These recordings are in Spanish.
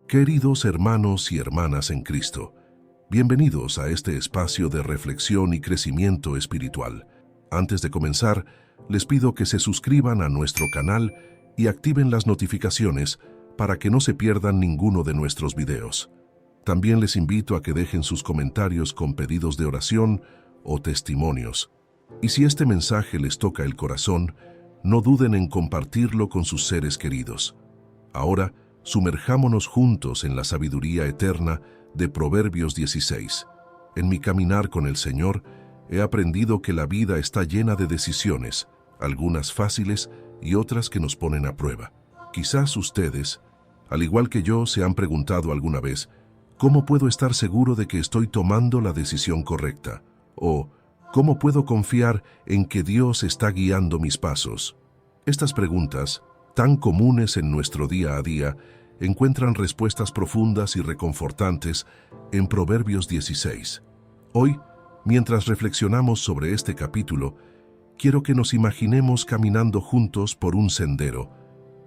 Queridos hermanos y hermanas en Cristo, bienvenidos a este espacio de reflexión y crecimiento espiritual. Antes de comenzar, les pido que se suscriban a nuestro canal y activen las notificaciones para que no se pierdan ninguno de nuestros videos. También les invito a que dejen sus comentarios con pedidos de oración o testimonios. Y si este mensaje les toca el corazón, no duden en compartirlo con sus seres queridos. Ahora, sumerjámonos juntos en la sabiduría eterna de Proverbios 16. En mi caminar con el Señor, he aprendido que la vida está llena de decisiones, algunas fáciles y otras que nos ponen a prueba. Quizás ustedes, al igual que yo, se han preguntado alguna vez, ¿cómo puedo estar seguro de que estoy tomando la decisión correcta? O, ¿cómo puedo confiar en que Dios está guiando mis pasos? Estas preguntas, tan comunes en nuestro día a día, encuentran respuestas profundas y reconfortantes en Proverbios 16. Hoy, mientras reflexionamos sobre este capítulo, quiero que nos imaginemos caminando juntos por un sendero,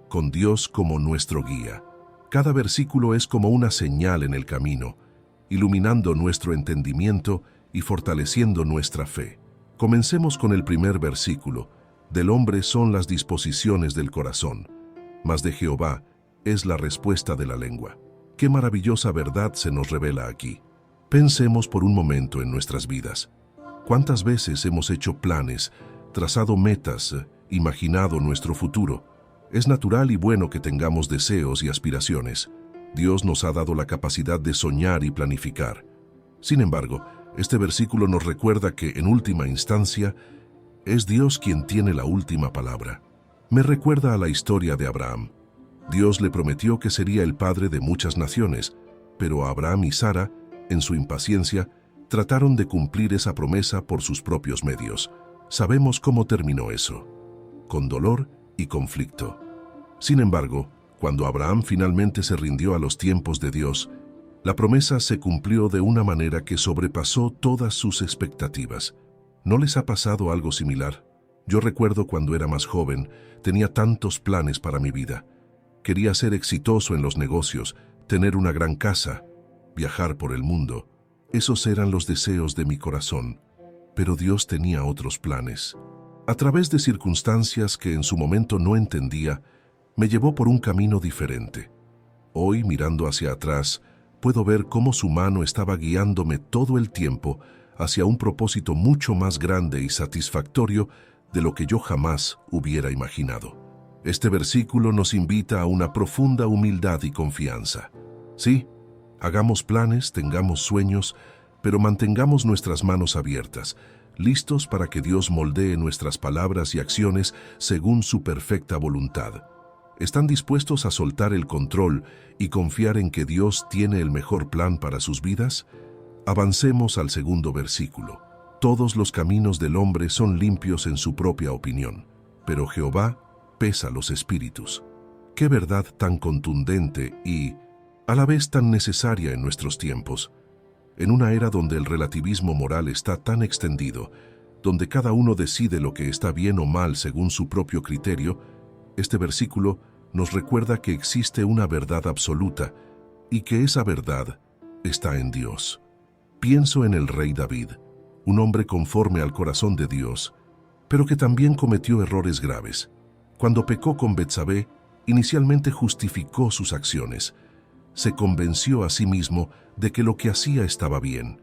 con Dios como nuestro guía. Cada versículo es como una señal en el camino, iluminando nuestro entendimiento y fortaleciendo nuestra fe. Comencemos con el primer versículo. Del hombre son las disposiciones del corazón, mas de Jehová es la respuesta de la lengua. Qué maravillosa verdad se nos revela aquí. Pensemos por un momento en nuestras vidas. ¿Cuántas veces hemos hecho planes, trazado metas, imaginado nuestro futuro? Es natural y bueno que tengamos deseos y aspiraciones. Dios nos ha dado la capacidad de soñar y planificar. Sin embargo, este versículo nos recuerda que, en última instancia, es Dios quien tiene la última palabra. Me recuerda a la historia de Abraham. Dios le prometió que sería el padre de muchas naciones, pero Abraham y Sara, en su impaciencia, trataron de cumplir esa promesa por sus propios medios. Sabemos cómo terminó eso, con dolor y conflicto. Sin embargo, cuando Abraham finalmente se rindió a los tiempos de Dios, la promesa se cumplió de una manera que sobrepasó todas sus expectativas. ¿No les ha pasado algo similar? Yo recuerdo cuando era más joven, tenía tantos planes para mi vida. Quería ser exitoso en los negocios, tener una gran casa, viajar por el mundo. Esos eran los deseos de mi corazón. Pero Dios tenía otros planes. A través de circunstancias que en su momento no entendía, me llevó por un camino diferente. Hoy, mirando hacia atrás, puedo ver cómo su mano estaba guiándome todo el tiempo hacia un propósito mucho más grande y satisfactorio de lo que yo jamás hubiera imaginado. Este versículo nos invita a una profunda humildad y confianza. Sí, hagamos planes, tengamos sueños, pero mantengamos nuestras manos abiertas, listos para que Dios moldee nuestras palabras y acciones según su perfecta voluntad. ¿Están dispuestos a soltar el control y confiar en que Dios tiene el mejor plan para sus vidas? Avancemos al segundo versículo. Todos los caminos del hombre son limpios en su propia opinión, pero Jehová pesa los espíritus. Qué verdad tan contundente y, a la vez, tan necesaria en nuestros tiempos. En una era donde el relativismo moral está tan extendido, donde cada uno decide lo que está bien o mal según su propio criterio, este versículo nos recuerda que existe una verdad absoluta y que esa verdad está en Dios. Pienso en el rey David, un hombre conforme al corazón de Dios, pero que también cometió errores graves. Cuando pecó con Betsabé, inicialmente justificó sus acciones. Se convenció a sí mismo de que lo que hacía estaba bien.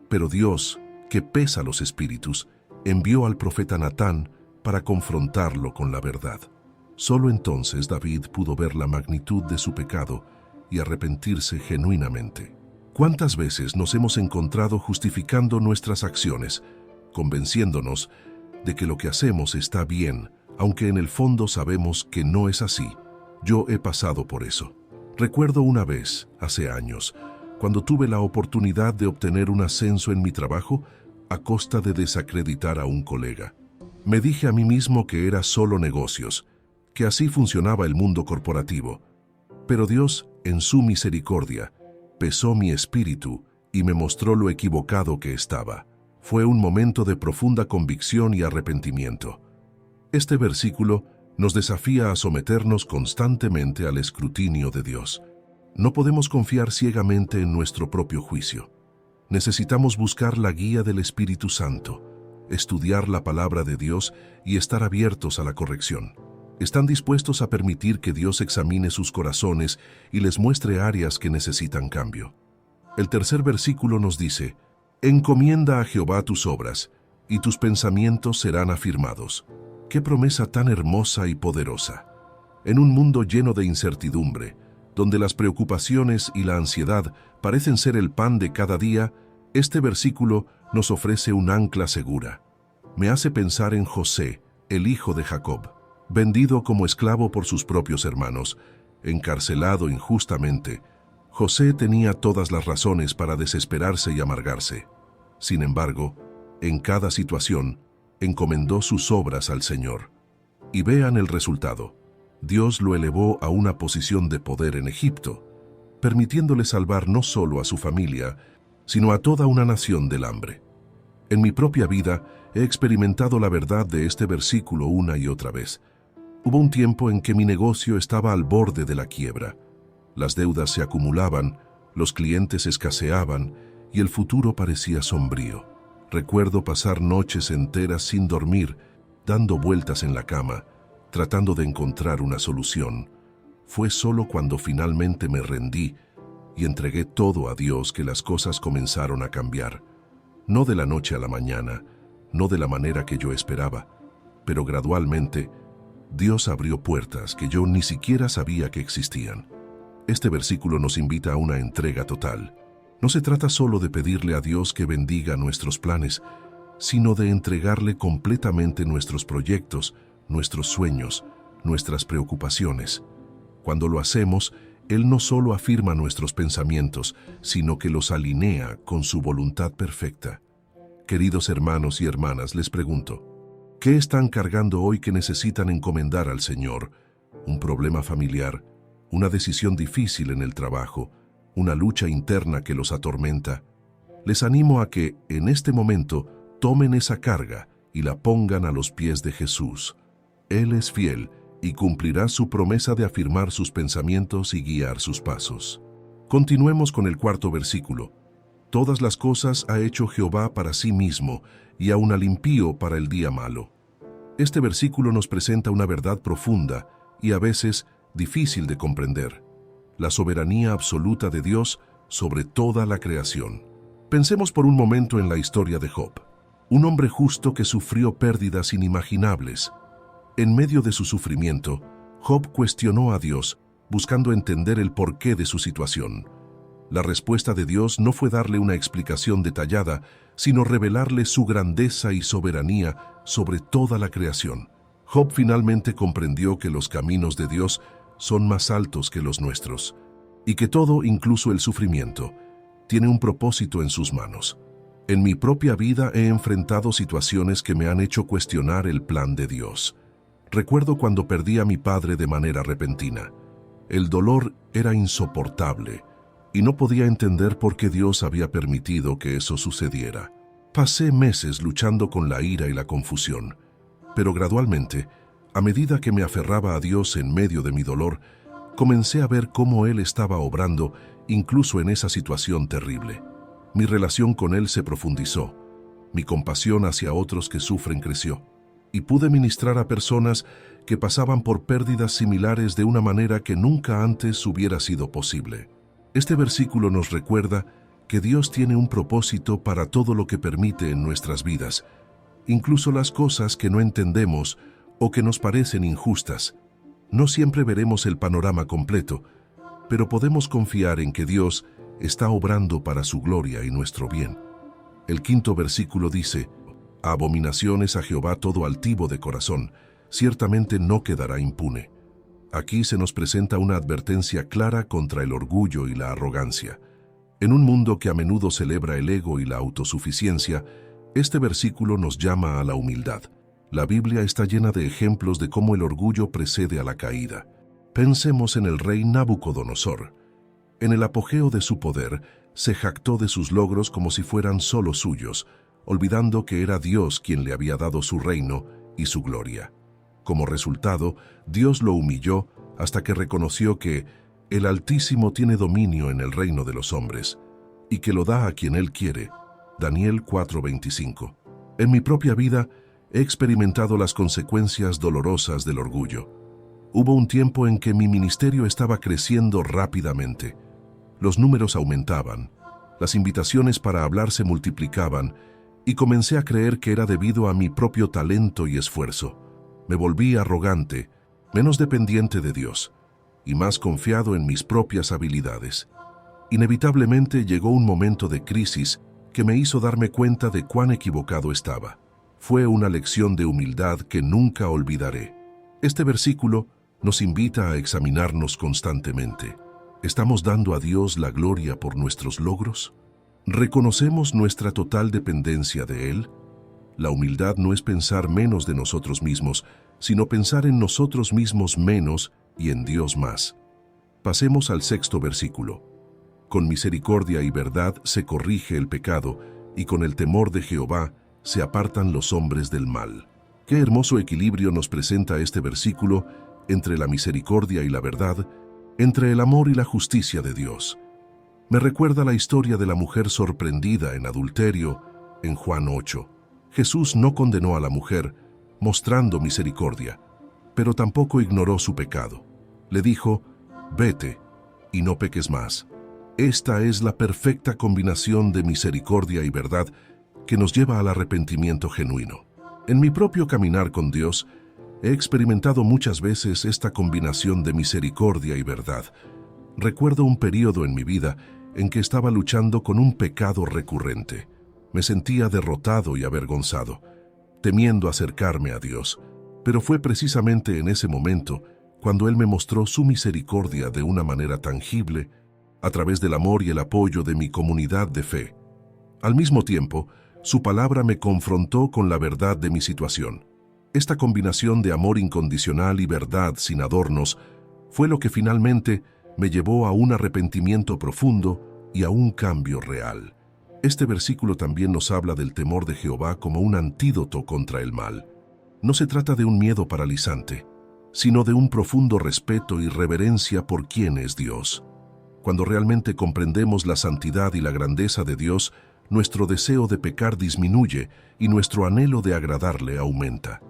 Pero Dios, que pesa los espíritus, envió al profeta Natán para confrontarlo con la verdad. Solo entonces David pudo ver la magnitud de su pecado y arrepentirse genuinamente. ¿Cuántas veces nos hemos encontrado justificando nuestras acciones, convenciéndonos de que lo que hacemos está bien, aunque en el fondo sabemos que no es así? Yo he pasado por eso. Recuerdo una vez, hace años, cuando tuve la oportunidad de obtener un ascenso en mi trabajo a costa de desacreditar a un colega. Me dije a mí mismo que era solo negocios, que así funcionaba el mundo corporativo. Pero Dios, en su misericordia, pesó mi espíritu y me mostró lo equivocado que estaba. Fue un momento de profunda convicción y arrepentimiento. Este versículo nos desafía a someternos constantemente al escrutinio de Dios. No podemos confiar ciegamente en nuestro propio juicio. Necesitamos buscar la guía del Espíritu Santo, estudiar la palabra de Dios y estar abiertos a la corrección. ¿Están dispuestos a permitir que Dios examine sus corazones y les muestre áreas que necesitan cambio? El tercer versículo nos dice: encomienda a Jehová tus obras, y tus pensamientos serán afirmados. ¡Qué promesa tan hermosa y poderosa! En un mundo lleno de incertidumbre, donde las preocupaciones y la ansiedad parecen ser el pan de cada día, este versículo nos ofrece un ancla segura. Me hace pensar en José, el hijo de Jacob, vendido como esclavo por sus propios hermanos, encarcelado injustamente. José tenía todas las razones para desesperarse y amargarse. Sin embargo, en cada situación, encomendó sus obras al Señor. Y vean el resultado. Dios lo elevó a una posición de poder en Egipto, permitiéndole salvar no solo a su familia, sino a toda una nación del hambre. En mi propia vida he experimentado la verdad de este versículo una y otra vez. Hubo un tiempo en que mi negocio estaba al borde de la quiebra. Las deudas se acumulaban, los clientes escaseaban y el futuro parecía sombrío. Recuerdo pasar noches enteras sin dormir, dando vueltas en la cama, tratando de encontrar una solución. Fue solo cuando finalmente me rendí y entregué todo a Dios que las cosas comenzaron a cambiar. No de la noche a la mañana, no de la manera que yo esperaba, pero gradualmente Dios abrió puertas que yo ni siquiera sabía que existían. Este versículo nos invita a una entrega total. No se trata solo de pedirle a Dios que bendiga nuestros planes, sino de entregarle completamente nuestros proyectos, nuestros sueños, nuestras preocupaciones. Cuando lo hacemos, Él no solo afirma nuestros pensamientos, sino que los alinea con su voluntad perfecta. Queridos hermanos y hermanas, les pregunto, ¿qué están cargando hoy que necesitan encomendar al Señor? ¿Un problema familiar? ¿Una decisión difícil en el trabajo? ¿Una lucha interna que los atormenta? Les animo a que, en este momento, tomen esa carga y la pongan a los pies de Jesús. Él es fiel y cumplirá su promesa de afirmar sus pensamientos y guiar sus pasos. Continuemos con el cuarto versículo. Todas las cosas ha hecho Jehová para sí mismo, y aun al impío para el día malo. Este versículo nos presenta una verdad profunda y a veces difícil de comprender: la soberanía absoluta de Dios sobre toda la creación. Pensemos por un momento en la historia de Job, un hombre justo que sufrió pérdidas inimaginables. En medio de su sufrimiento, Job cuestionó a Dios, buscando entender el porqué de su situación. La respuesta de Dios no fue darle una explicación detallada, sino revelarle su grandeza y soberanía sobre toda la creación. Job finalmente comprendió que los caminos de Dios son más altos que los nuestros, y que todo, incluso el sufrimiento, tiene un propósito en sus manos. En mi propia vida he enfrentado situaciones que me han hecho cuestionar el plan de Dios. Recuerdo cuando perdí a mi padre de manera repentina. El dolor era insoportable, y no podía entender por qué Dios había permitido que eso sucediera. Pasé meses luchando con la ira y la confusión, pero gradualmente, a medida que me aferraba a Dios en medio de mi dolor, comencé a ver cómo Él estaba obrando incluso en esa situación terrible. Mi relación con Él se profundizó, mi compasión hacia otros que sufren creció, y pude ministrar a personas que pasaban por pérdidas similares de una manera que nunca antes hubiera sido posible. Este versículo nos recuerda que Dios tiene un propósito para todo lo que permite en nuestras vidas, incluso las cosas que no entendemos o que nos parecen injustas. No siempre veremos el panorama completo, pero podemos confiar en que Dios está obrando para su gloria y nuestro bien. El quinto versículo dice: abominaciones a Jehová todo altivo de corazón, ciertamente no quedará impune. Aquí se nos presenta una advertencia clara contra el orgullo y la arrogancia. En un mundo que a menudo celebra el ego y la autosuficiencia, este versículo nos llama a la humildad. La Biblia está llena de ejemplos de cómo el orgullo precede a la caída. Pensemos en el rey Nabucodonosor. En el apogeo de su poder, se jactó de sus logros como si fueran solo suyos, olvidando que era Dios quien le había dado su reino y su gloria. Como resultado, Dios lo humilló hasta que reconoció que, El Altísimo tiene dominio en el reino de los hombres, y que lo da a quien Él quiere. Daniel 4:25. En mi propia vida he experimentado las consecuencias dolorosas del orgullo. Hubo un tiempo en que mi ministerio estaba creciendo rápidamente. Los números aumentaban, las invitaciones para hablar se multiplicaban, y comencé a creer que era debido a mi propio talento y esfuerzo. Me volví arrogante, menos dependiente de Dios, y más confiado en mis propias habilidades. Inevitablemente llegó un momento de crisis que me hizo darme cuenta de cuán equivocado estaba. Fue una lección de humildad que nunca olvidaré. Este versículo nos invita a examinarnos constantemente. ¿Estamos dando a Dios la gloria por nuestros logros? ¿Reconocemos nuestra total dependencia de Él? La humildad no es pensar menos de nosotros mismos, sino pensar en nosotros mismos menos y en Dios más. Pasemos al 6º versículo. Con misericordia y verdad se corrige el pecado, y con el temor de Jehová se apartan los hombres del mal. Qué hermoso equilibrio nos presenta este versículo entre la misericordia y la verdad, entre el amor y la justicia de Dios. Me recuerda la historia de la mujer sorprendida en adulterio en Juan 8. Jesús no condenó a la mujer, mostrando misericordia, pero tampoco ignoró su pecado. Le dijo, «Vete, y no peques más». Esta es la perfecta combinación de misericordia y verdad que nos lleva al arrepentimiento genuino. En mi propio caminar con Dios, he experimentado muchas veces esta combinación de misericordia y verdad. Recuerdo un periodo en mi vida en que estaba luchando con un pecado recurrente. Me sentía derrotado y avergonzado, temiendo acercarme a Dios. Pero fue precisamente en ese momento cuando Él me mostró su misericordia de una manera tangible, a través del amor y el apoyo de mi comunidad de fe. Al mismo tiempo, su palabra me confrontó con la verdad de mi situación. Esta combinación de amor incondicional y verdad sin adornos fue lo que finalmente me llevó a un arrepentimiento profundo y a un cambio real. Este versículo también nos habla del temor de Jehová como un antídoto contra el mal. No se trata de un miedo paralizante, sino de un profundo respeto y reverencia por quién es Dios. Cuando realmente comprendemos la santidad y la grandeza de Dios, nuestro deseo de pecar disminuye y nuestro anhelo de agradarle aumenta.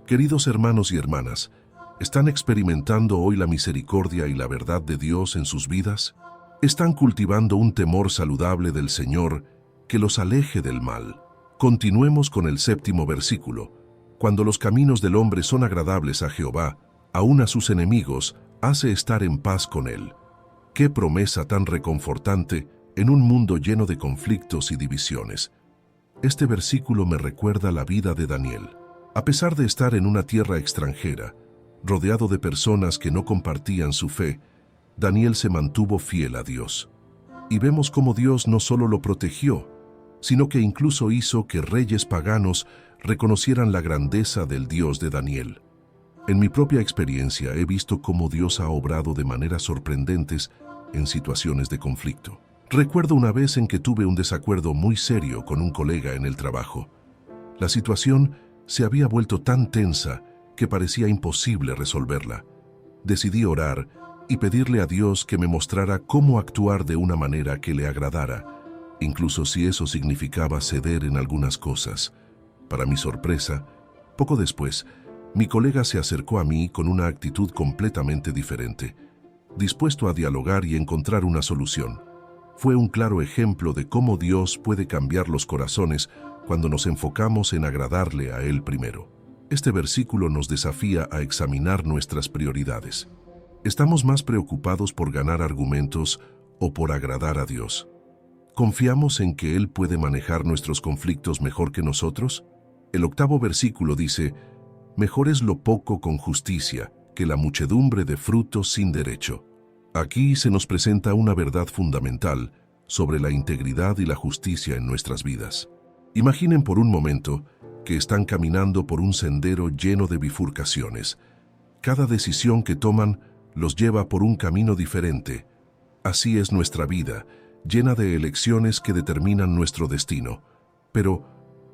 Queridos hermanos y hermanas, ¿están experimentando hoy la misericordia y la verdad de Dios en sus vidas? ¿Están cultivando un temor saludable del Señor que los aleje del mal? Continuemos con el 7º versículo. Cuando los caminos del hombre son agradables a Jehová, aun a sus enemigos hace estar en paz con él. ¡Qué promesa tan reconfortante en un mundo lleno de conflictos y divisiones! Este versículo me recuerda la vida de Daniel. A pesar de estar en una tierra extranjera, rodeado de personas que no compartían su fe, Daniel se mantuvo fiel a Dios. Y vemos cómo Dios no solo lo protegió, sino que incluso hizo que reyes paganos reconocieran la grandeza del Dios de Daniel. En mi propia experiencia he visto cómo Dios ha obrado de maneras sorprendentes en situaciones de conflicto. Recuerdo una vez en que tuve un desacuerdo muy serio con un colega en el trabajo. La situación se había vuelto tan tensa que parecía imposible resolverla. Decidí orar y pedirle a Dios que me mostrara cómo actuar de una manera que le agradara, incluso si eso significaba ceder en algunas cosas. Para mi sorpresa, poco después, mi colega se acercó a mí con una actitud completamente diferente, dispuesto a dialogar y encontrar una solución. Fue un claro ejemplo de cómo Dios puede cambiar los corazones cuando nos enfocamos en agradarle a Él primero. Este versículo nos desafía a examinar nuestras prioridades. ¿Estamos más preocupados por ganar argumentos o por agradar a Dios? ¿Confiamos en que Él puede manejar nuestros conflictos mejor que nosotros? El 8º versículo dice, «Mejor es lo poco con justicia que la muchedumbre de frutos sin derecho». Aquí se nos presenta una verdad fundamental sobre la integridad y la justicia en nuestras vidas. Imaginen por un momento que están caminando por un sendero lleno de bifurcaciones. Cada decisión que toman los lleva por un camino diferente. Así es nuestra vida, llena de elecciones que determinan nuestro destino. Pero,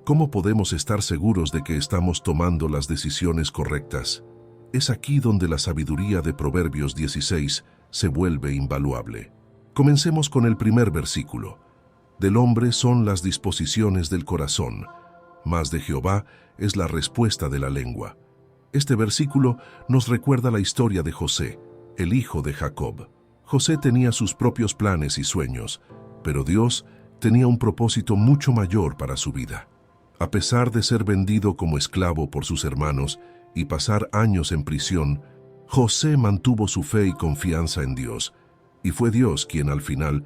¿cómo podemos estar seguros de que estamos tomando las decisiones correctas? Es aquí donde la sabiduría de Proverbios 16 se vuelve invaluable. Comencemos con el primer versículo. Del hombre son las disposiciones del corazón, mas de Jehová es la respuesta de la lengua. Este versículo nos recuerda la historia de José, el hijo de Jacob. José tenía sus propios planes y sueños, pero Dios tenía un propósito mucho mayor para su vida. A pesar de ser vendido como esclavo por sus hermanos y pasar años en prisión, José mantuvo su fe y confianza en Dios, y fue Dios quien al final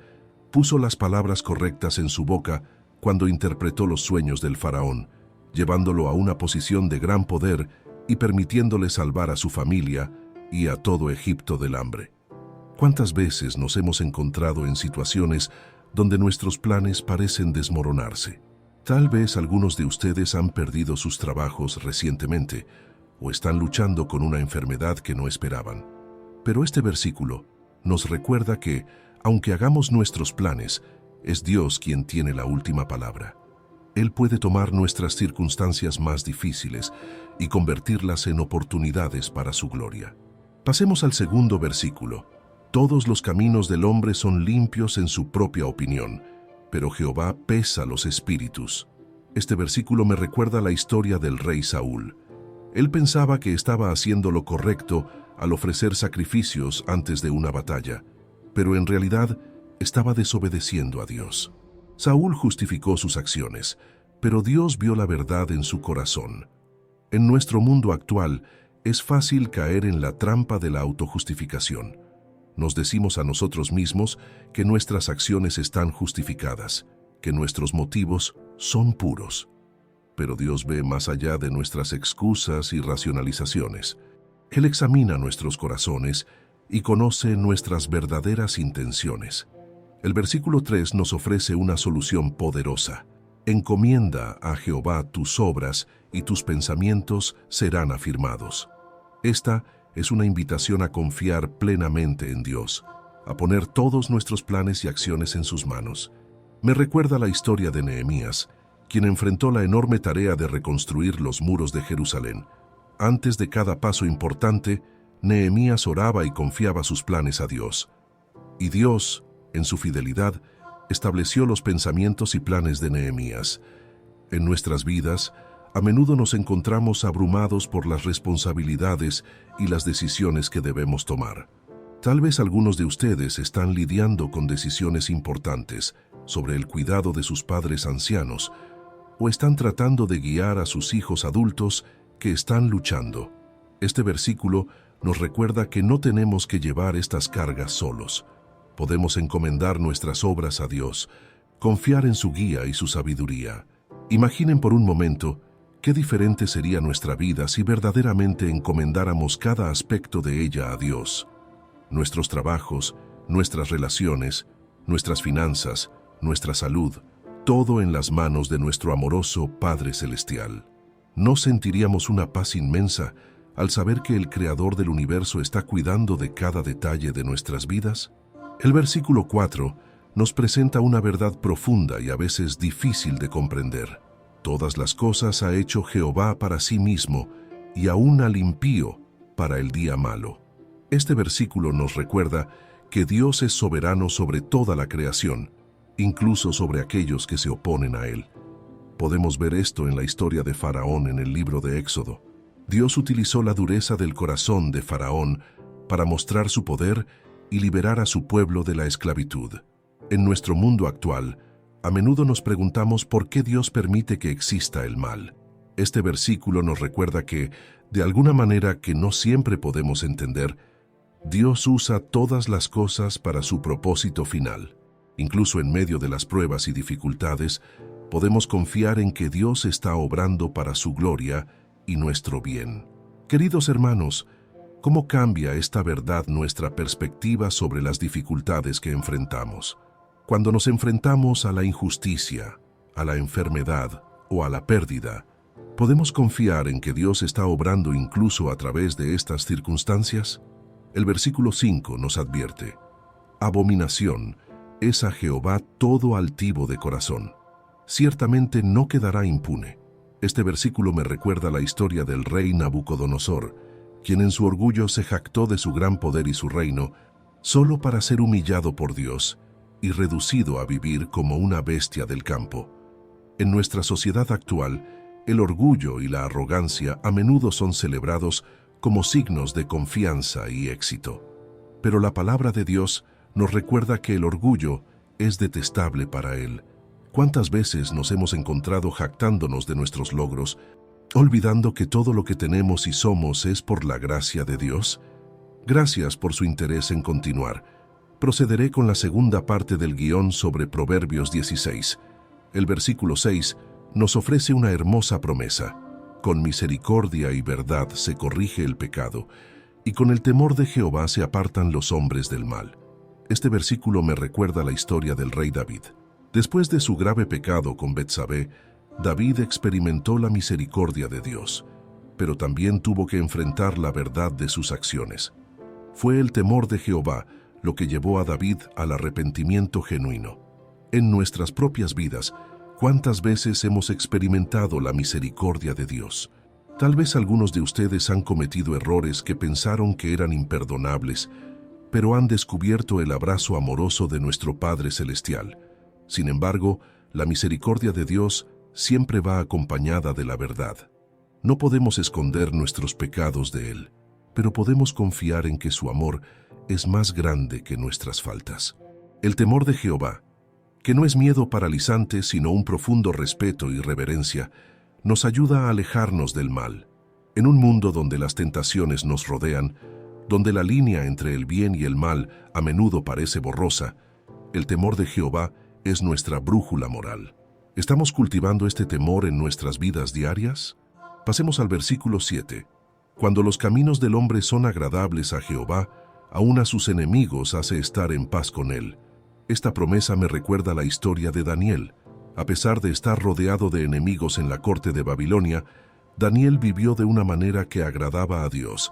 puso las palabras correctas en su boca cuando interpretó los sueños del faraón, llevándolo a una posición de gran poder y permitiéndole salvar a su familia y a todo Egipto del hambre. ¿Cuántas veces nos hemos encontrado en situaciones donde nuestros planes parecen desmoronarse? Tal vez algunos de ustedes han perdido sus trabajos recientemente o están luchando con una enfermedad que no esperaban. Pero este versículo nos recuerda que, aunque hagamos nuestros planes, es Dios quien tiene la última palabra. Él puede tomar nuestras circunstancias más difíciles y convertirlas en oportunidades para su gloria. Pasemos al segundo versículo. Todos los caminos del hombre son limpios en su propia opinión, pero Jehová pesa los espíritus. Este versículo me recuerda la historia del rey Saúl. Él pensaba que estaba haciendo lo correcto al ofrecer sacrificios antes de una batalla, pero en realidad estaba desobedeciendo a Dios. Saúl justificó sus acciones, pero Dios vio la verdad en su corazón. En nuestro mundo actual es fácil caer en la trampa de la autojustificación. Nos decimos a nosotros mismos que nuestras acciones están justificadas, que nuestros motivos son puros. Pero Dios ve más allá de nuestras excusas y racionalizaciones. Él examina nuestros corazones y conoce nuestras verdaderas intenciones. El versículo 3 nos ofrece una solución poderosa. Encomienda a Jehová tus obras y tus pensamientos serán afirmados. Esta es una invitación a confiar plenamente en Dios, a poner todos nuestros planes y acciones en sus manos. Me recuerda la historia de Nehemías, quien enfrentó la enorme tarea de reconstruir los muros de Jerusalén. Antes de cada paso importante, Nehemías oraba y confiaba sus planes a Dios. Y Dios, en su fidelidad, estableció los pensamientos y planes de Nehemías. En nuestras vidas, a menudo nos encontramos abrumados por las responsabilidades y las decisiones que debemos tomar. Tal vez algunos de ustedes están lidiando con decisiones importantes sobre el cuidado de sus padres ancianos o están tratando de guiar a sus hijos adultos que están luchando. Este versículo nos recuerda que no tenemos que llevar estas cargas solos. Podemos encomendar nuestras obras a Dios, confiar en su guía y su sabiduría. Imaginen por un momento qué diferente sería nuestra vida si verdaderamente encomendáramos cada aspecto de ella a Dios. Nuestros trabajos, nuestras relaciones, nuestras finanzas, nuestra salud, todo en las manos de nuestro amoroso Padre Celestial. ¿No sentiríamos una paz inmensa al saber que el Creador del universo está cuidando de cada detalle de nuestras vidas? El versículo 4 nos presenta una verdad profunda y a veces difícil de comprender. Todas las cosas ha hecho Jehová para sí mismo, y aún al impío para el día malo. Este versículo nos recuerda que Dios es soberano sobre toda la creación, incluso sobre aquellos que se oponen a Él. Podemos ver esto en la historia de Faraón en el libro de Éxodo. Dios utilizó la dureza del corazón de Faraón para mostrar su poder y liberar a su pueblo de la esclavitud. En nuestro mundo actual, a menudo nos preguntamos por qué Dios permite que exista el mal. Este versículo nos recuerda que, de alguna manera que no siempre podemos entender, Dios usa todas las cosas para su propósito final. Incluso en medio de las pruebas y dificultades, podemos confiar en que Dios está obrando para su gloria y nuestro bien. Queridos hermanos, ¿cómo cambia esta verdad nuestra perspectiva sobre las dificultades que enfrentamos? Cuando nos enfrentamos a la injusticia, a la enfermedad o a la pérdida, ¿podemos confiar en que Dios está obrando incluso a través de estas circunstancias? El versículo 5 nos advierte: abominación es a Jehová todo altivo de corazón. Ciertamente no quedará impune. Este versículo me recuerda la historia del rey Nabucodonosor, quien en su orgullo se jactó de su gran poder y su reino, solo para ser humillado por Dios y reducido a vivir como una bestia del campo. En nuestra sociedad actual, el orgullo y la arrogancia a menudo son celebrados como signos de confianza y éxito. Pero la palabra de Dios nos recuerda que el orgullo es detestable para Él. ¿Cuántas veces nos hemos encontrado jactándonos de nuestros logros, olvidando que todo lo que tenemos y somos es por la gracia de Dios? Gracias por su interés en continuar. Procederé con la segunda parte del guión sobre Proverbios 16. El versículo 6 nos ofrece una hermosa promesa. Con misericordia y verdad se corrige el pecado, y con el temor de Jehová se apartan los hombres del mal. Este versículo me recuerda la historia del rey David. Después de su grave pecado con Betsabé, David experimentó la misericordia de Dios, pero también tuvo que enfrentar la verdad de sus acciones. Fue el temor de Jehová lo que llevó a David al arrepentimiento genuino. En nuestras propias vidas, ¿cuántas veces hemos experimentado la misericordia de Dios? Tal vez algunos de ustedes han cometido errores que pensaron que eran imperdonables, pero han descubierto el abrazo amoroso de nuestro Padre Celestial. Sin embargo, la misericordia de Dios siempre va acompañada de la verdad. No podemos esconder nuestros pecados de Él, pero podemos confiar en que su amor es más grande que nuestras faltas. El temor de Jehová, que no es miedo paralizante sino un profundo respeto y reverencia, nos ayuda a alejarnos del mal. En un mundo donde las tentaciones nos rodean, donde la línea entre el bien y el mal a menudo parece borrosa, el temor de Jehová es nuestra brújula moral. ¿Estamos cultivando este temor en nuestras vidas diarias? Pasemos al versículo 7. Cuando los caminos del hombre son agradables a Jehová, aun a sus enemigos hace estar en paz con él. Esta promesa me recuerda la historia de Daniel. A pesar de estar rodeado de enemigos en la corte de Babilonia, Daniel vivió de una manera que agradaba a Dios,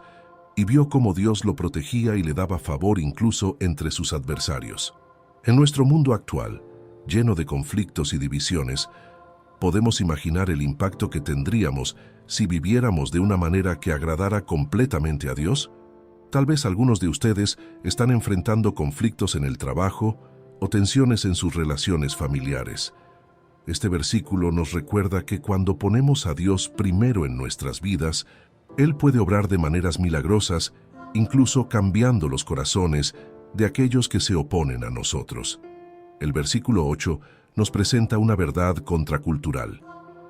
y vio cómo Dios lo protegía y le daba favor incluso entre sus adversarios. En nuestro mundo actual, lleno de conflictos y divisiones, podemos imaginar el impacto que tendríamos si viviéramos de una manera que agradara completamente a Dios. Tal vez algunos de ustedes están enfrentando conflictos en el trabajo o tensiones en sus relaciones familiares. Este versículo nos recuerda que cuando ponemos a Dios primero en nuestras vidas, Él puede obrar de maneras milagrosas, incluso cambiando los corazones de aquellos que se oponen a nosotros. El versículo 8 nos presenta una verdad contracultural.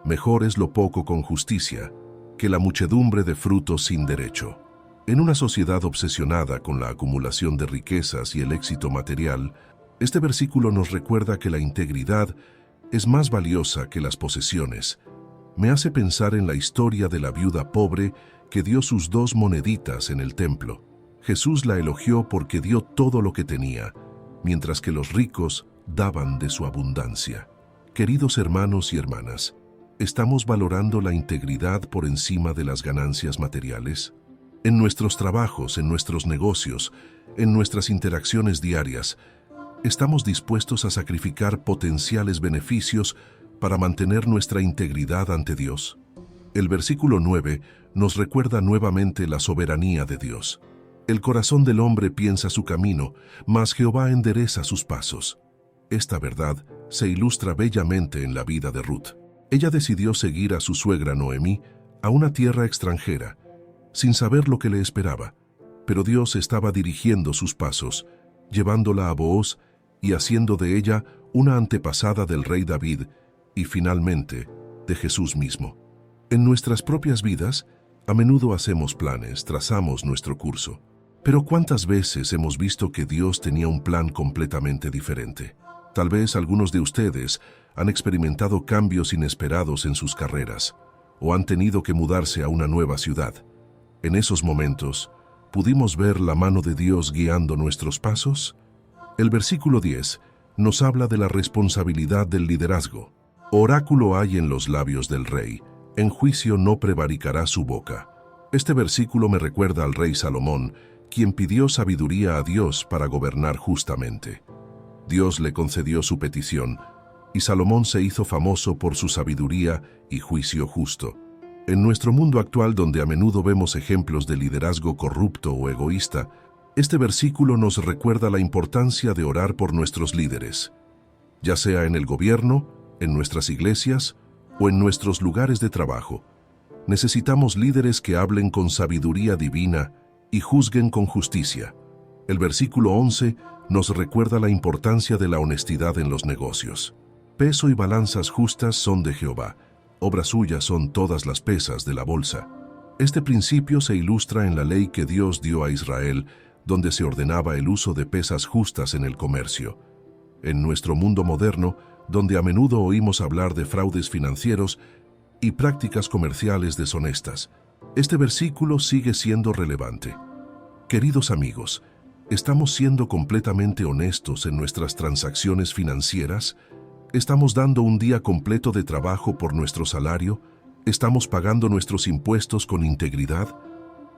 Mejor es lo poco con justicia que la muchedumbre de frutos sin derecho. En una sociedad obsesionada con la acumulación de riquezas y el éxito material, este versículo nos recuerda que la integridad es más valiosa que las posesiones. Me hace pensar en la historia de la viuda pobre que dio sus 2 moneditas en el templo. Jesús la elogió porque dio todo lo que tenía, mientras que los ricos daban de su abundancia. Queridos hermanos y hermanas, ¿estamos valorando la integridad por encima de las ganancias materiales? En nuestros trabajos, en nuestros negocios, en nuestras interacciones diarias, ¿estamos dispuestos a sacrificar potenciales beneficios para mantener nuestra integridad ante Dios? El versículo 9 nos recuerda nuevamente la soberanía de Dios. El corazón del hombre piensa su camino, mas Jehová endereza sus pasos. Esta verdad se ilustra bellamente en la vida de Ruth. Ella decidió seguir a su suegra Noemí a una tierra extranjera, sin saber lo que le esperaba, pero Dios estaba dirigiendo sus pasos, llevándola a Booz y haciendo de ella una antepasada del rey David y finalmente de Jesús mismo. En nuestras propias vidas, a menudo hacemos planes, trazamos nuestro curso, pero ¿cuántas veces hemos visto que Dios tenía un plan completamente diferente? Tal vez algunos de ustedes han experimentado cambios inesperados en sus carreras o han tenido que mudarse a una nueva ciudad. En esos momentos, ¿pudimos ver la mano de Dios guiando nuestros pasos? El versículo 10 nos habla de la responsabilidad del liderazgo. Oráculo hay en los labios del rey, en juicio no prevaricará su boca. Este versículo me recuerda al rey Salomón, quien pidió sabiduría a Dios para gobernar justamente. Dios le concedió su petición, y Salomón se hizo famoso por su sabiduría y juicio justo. En nuestro mundo actual, donde a menudo vemos ejemplos de liderazgo corrupto o egoísta, Este versículo nos recuerda la importancia de orar por nuestros líderes, ya sea en el gobierno, en nuestras iglesias o en nuestros lugares de trabajo. Necesitamos líderes que hablen con sabiduría divina y juzguen con justicia. El versículo 11 nos recuerda la importancia de la honestidad en los negocios. Peso y balanzas justas son de Jehová, obra suya son todas las pesas de la bolsa. Este principio se ilustra en la ley que Dios dio a Israel, donde se ordenaba el uso de pesas justas en el comercio. En nuestro mundo moderno, donde a menudo oímos hablar de fraudes financieros y prácticas comerciales deshonestas, este versículo sigue siendo relevante. Queridos amigos, ¿estamos siendo completamente honestos en nuestras transacciones financieras? ¿Estamos dando un día completo de trabajo por nuestro salario? ¿Estamos pagando nuestros impuestos con integridad?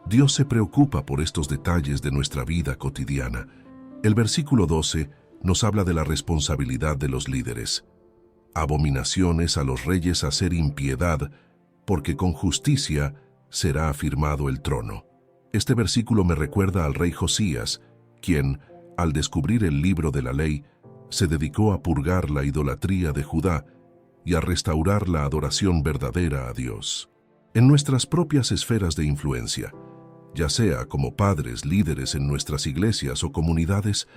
Dios se preocupa por estos detalles de nuestra vida cotidiana. El versículo 12 nos habla de la responsabilidad de los líderes. Abominaciones a los reyes hacer impiedad, porque con justicia será afirmado el trono. Este versículo me recuerda al rey Josías, quien, al descubrir el libro de la ley, se dedicó a purgar la idolatría de Judá y a restaurar la adoración verdadera a Dios. En nuestras propias esferas de influencia, ya sea como padres, líderes en nuestras iglesias o comunidades,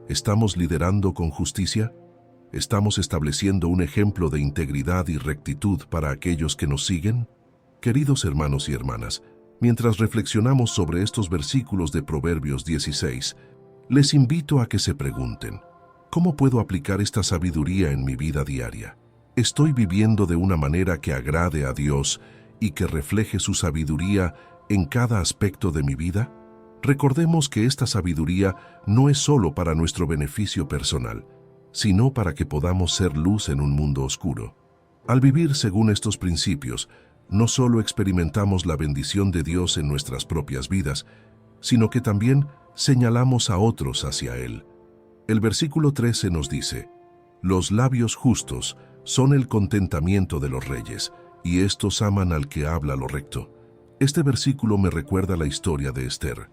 ¿estamos liderando con justicia? ¿Estamos estableciendo un ejemplo de integridad y rectitud para aquellos que nos siguen? Queridos hermanos y hermanas, mientras reflexionamos sobre estos versículos de Proverbios 16, les invito a que se pregunten, ¿cómo puedo aplicar esta sabiduría en mi vida diaria? ¿Estoy viviendo de una manera que agrade a Dios y que refleje su sabiduría en cada aspecto de mi vida? Recordemos que esta sabiduría no es solo para nuestro beneficio personal, sino para que podamos ser luz en un mundo oscuro. Al vivir según estos principios, no solo experimentamos la bendición de Dios en nuestras propias vidas, sino que también señalamos a otros hacia Él. El versículo 13 nos dice, «Los labios justos son el contentamiento de los reyes, y éstos aman al que habla lo recto». Este versículo me recuerda la historia de Esther,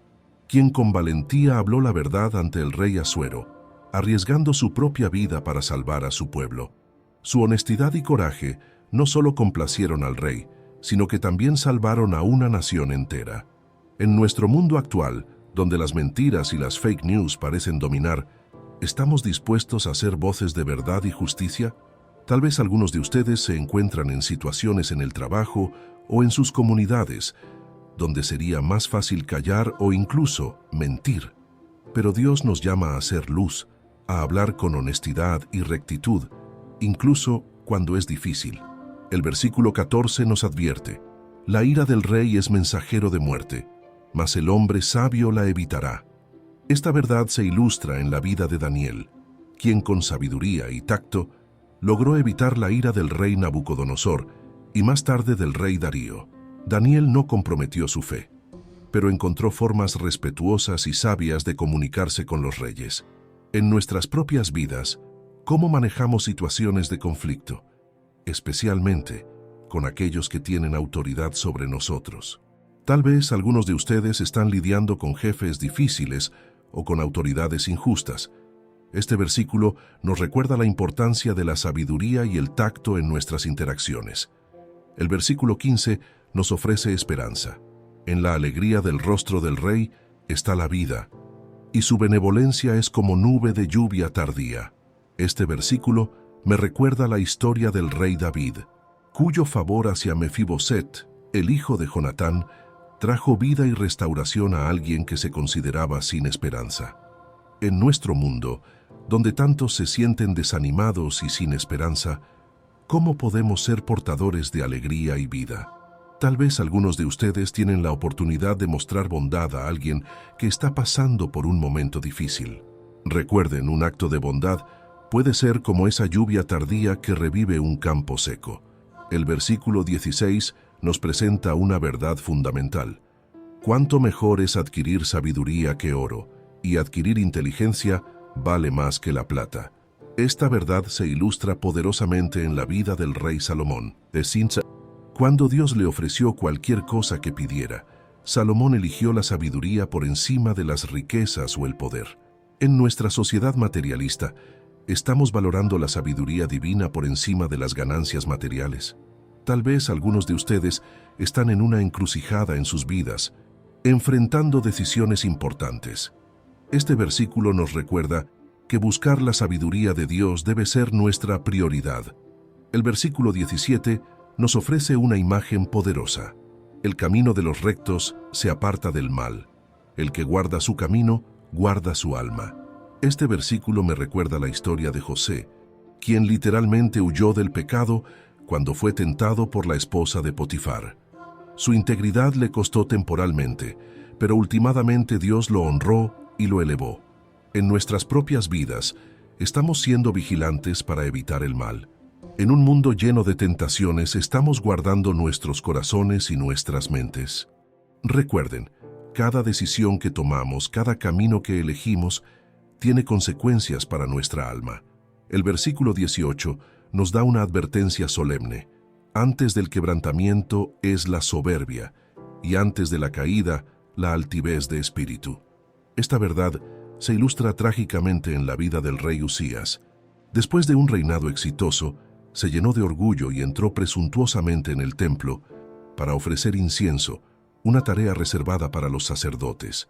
quien con valentía habló la verdad ante el rey Asuero, arriesgando su propia vida para salvar a su pueblo. Su honestidad y coraje no solo complacieron al rey, sino que también salvaron a una nación entera. En nuestro mundo actual, donde las mentiras y las fake news parecen dominar, ¿estamos dispuestos a ser voces de verdad y justicia? Tal vez algunos de ustedes se encuentran en situaciones en el trabajo o en sus comunidades, donde sería más fácil callar o incluso mentir. Pero Dios nos llama a ser luz, a hablar con honestidad y rectitud, incluso cuando es difícil. El versículo 14 nos advierte, «La ira del rey es mensajero de muerte, mas el hombre sabio la evitará». Esta verdad se ilustra en la vida de Daniel, quien con sabiduría y tacto logró evitar la ira del rey Nabucodonosor y más tarde del rey Darío. Daniel no comprometió su fe, pero encontró formas respetuosas y sabias de comunicarse con los reyes. En nuestras propias vidas, ¿cómo manejamos situaciones de conflicto? Especialmente con aquellos que tienen autoridad sobre nosotros. Tal vez algunos de ustedes están lidiando con jefes difíciles o con autoridades injustas. Este versículo nos recuerda la importancia de la sabiduría y el tacto en nuestras interacciones. El versículo 15 nos ofrece esperanza. En la alegría del rostro del rey está la vida, y su benevolencia es como nube de lluvia tardía. Este versículo me recuerda la historia del rey David, cuyo favor hacia Mefiboset, el hijo de Jonatán, trajo vida y restauración a alguien que se consideraba sin esperanza. En nuestro mundo, donde tantos se sienten desanimados y sin esperanza, ¿cómo podemos ser portadores de alegría y vida? Tal vez algunos de ustedes tienen la oportunidad de mostrar bondad a alguien que está pasando por un momento difícil. Recuerden, un acto de bondad puede ser como esa lluvia tardía que revive un campo seco. El versículo 16 nos presenta una verdad fundamental. Cuánto mejor es adquirir sabiduría que oro, y adquirir inteligencia vale más que la plata. Esta verdad se ilustra poderosamente en la vida del rey Salomón. Cuando Dios le ofreció cualquier cosa que pidiera, Salomón eligió la sabiduría por encima de las riquezas o el poder. En nuestra sociedad materialista, ¿estamos valorando la sabiduría divina por encima de las ganancias materiales? Tal vez algunos de ustedes están en una encrucijada en sus vidas, enfrentando decisiones importantes. Este versículo nos recuerda que buscar la sabiduría de Dios debe ser nuestra prioridad. El versículo 17 nos ofrece una imagen poderosa. El camino de los rectos se aparta del mal. El que guarda su camino, guarda su alma. Este versículo me recuerda la historia de José, quien literalmente huyó del pecado cuando fue tentado por la esposa de Potifar. Su integridad le costó temporalmente, pero últimamente Dios lo honró y lo elevó. En nuestras propias vidas, estamos siendo vigilantes para evitar el mal. En un mundo lleno de tentaciones, estamos guardando nuestros corazones y nuestras mentes. Recuerden, cada decisión que tomamos, cada camino que elegimos, tiene consecuencias para nuestra alma. El versículo 18 nos da una advertencia solemne. Antes del quebrantamiento es la soberbia, y antes de la caída, la altivez de espíritu. Esta verdad se ilustra trágicamente en la vida del rey Usías. Después de un reinado exitoso, se llenó de orgullo y entró presuntuosamente en el templo para ofrecer incienso, una tarea reservada para los sacerdotes.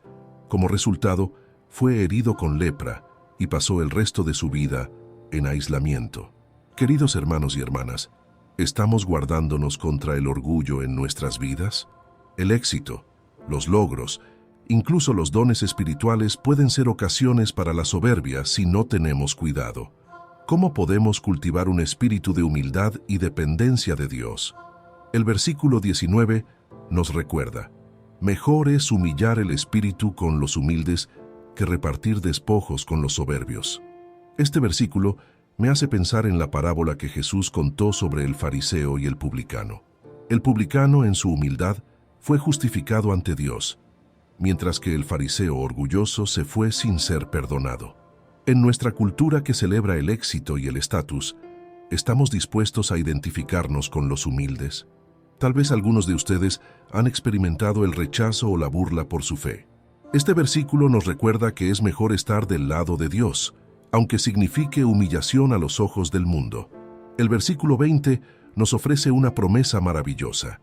Como resultado, fue herido con lepra y pasó el resto de su vida en aislamiento. Queridos hermanos y hermanas, ¿estamos guardándonos contra el orgullo en nuestras vidas? El éxito, los logros, incluso los dones espirituales pueden ser ocasiones para la soberbia si no tenemos cuidado. ¿Cómo podemos cultivar un espíritu de humildad y dependencia de Dios? El versículo 19 nos recuerda: mejor es humillar el espíritu con los humildes que repartir despojos con los soberbios. Este versículo me hace pensar en la parábola que Jesús contó sobre el fariseo y el publicano. El publicano, en su humildad, fue justificado ante Dios, mientras que el fariseo orgulloso se fue sin ser perdonado. En nuestra cultura que celebra el éxito y el estatus, ¿estamos dispuestos a identificarnos con los humildes? Tal vez algunos de ustedes han experimentado el rechazo o la burla por su fe. Este versículo nos recuerda que es mejor estar del lado de Dios, aunque signifique humillación a los ojos del mundo. El versículo 20 nos ofrece una promesa maravillosa.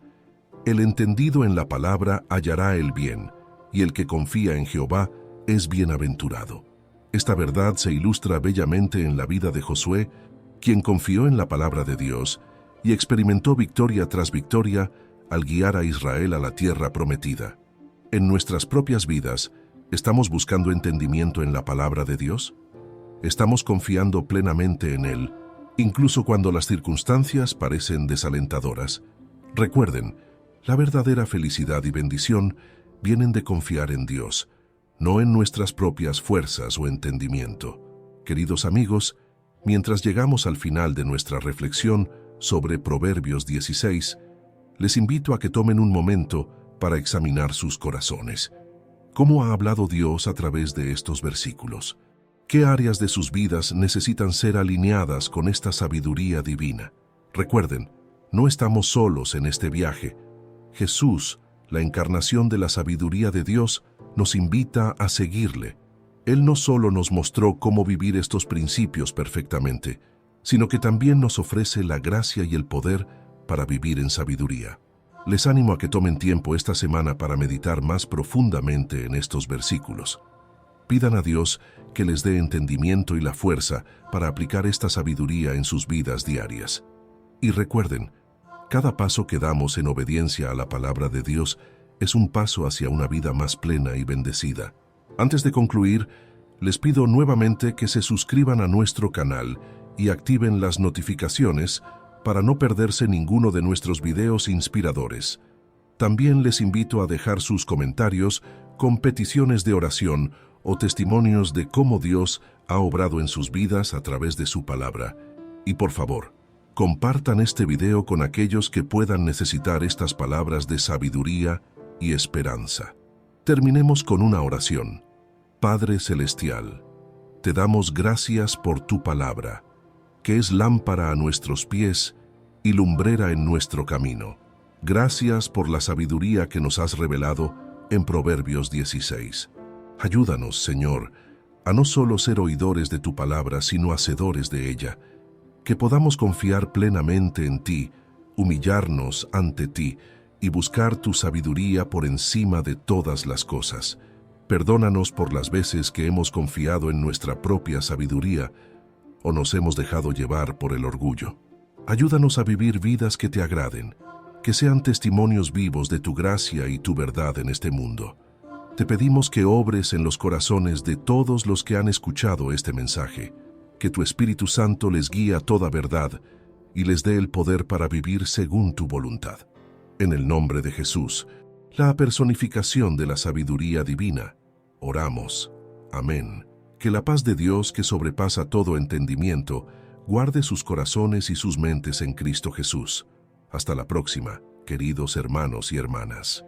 El entendido en la palabra hallará el bien, y el que confía en Jehová es bienaventurado. Esta verdad se ilustra bellamente en la vida de Josué, quien confió en la palabra de Dios y experimentó victoria tras victoria al guiar a Israel a la tierra prometida. En nuestras propias vidas, ¿estamos buscando entendimiento en la palabra de Dios? ¿Estamos confiando plenamente en Él, incluso cuando las circunstancias parecen desalentadoras? Recuerden, la verdadera felicidad y bendición vienen de confiar en Dios, no en nuestras propias fuerzas o entendimiento. Queridos amigos, mientras llegamos al final de nuestra reflexión sobre Proverbios 16, les invito a que tomen un momento para examinar sus corazones. ¿Cómo ha hablado Dios a través de estos versículos? ¿Qué áreas de sus vidas necesitan ser alineadas con esta sabiduría divina? Recuerden, no estamos solos en este viaje. Jesús, la encarnación de la sabiduría de Dios, nos invita a seguirle. Él no solo nos mostró cómo vivir estos principios perfectamente, sino que también nos ofrece la gracia y el poder para vivir en sabiduría. Les animo a que tomen tiempo esta semana para meditar más profundamente en estos versículos. Pidan a Dios que les dé entendimiento y la fuerza para aplicar esta sabiduría en sus vidas diarias. Y recuerden, cada paso que damos en obediencia a la palabra de Dios es un paso hacia una vida más plena y bendecida. Antes de concluir, les pido nuevamente que se suscriban a nuestro canal y activen las notificaciones para no perderse ninguno de nuestros videos inspiradores. También les invito a dejar sus comentarios con peticiones de oración o testimonios de cómo Dios ha obrado en sus vidas a través de su palabra. Y por favor, compartan este video con aquellos que puedan necesitar estas palabras de sabiduría y esperanza. Terminemos con una oración. Padre Celestial, te damos gracias por tu palabra, que es lámpara a nuestros pies y lumbrera en nuestro camino. Gracias por la sabiduría que nos has revelado en Proverbios 16. Ayúdanos, Señor, a no solo ser oidores de tu palabra, sino hacedores de ella, que podamos confiar plenamente en ti, humillarnos ante ti y buscar tu sabiduría por encima de todas las cosas. Perdónanos por las veces que hemos confiado en nuestra propia sabiduría o nos hemos dejado llevar por el orgullo. Ayúdanos a vivir vidas que te agraden, que sean testimonios vivos de tu gracia y tu verdad en este mundo. Te pedimos que obres en los corazones de todos los que han escuchado este mensaje, que tu Espíritu Santo les guíe a toda verdad y les dé el poder para vivir según tu voluntad. En el nombre de Jesús, la personificación de la sabiduría divina, oramos. Amén. Que la paz de Dios, que sobrepasa todo entendimiento, guarde sus corazones y sus mentes en Cristo Jesús. Hasta la próxima, queridos hermanos y hermanas.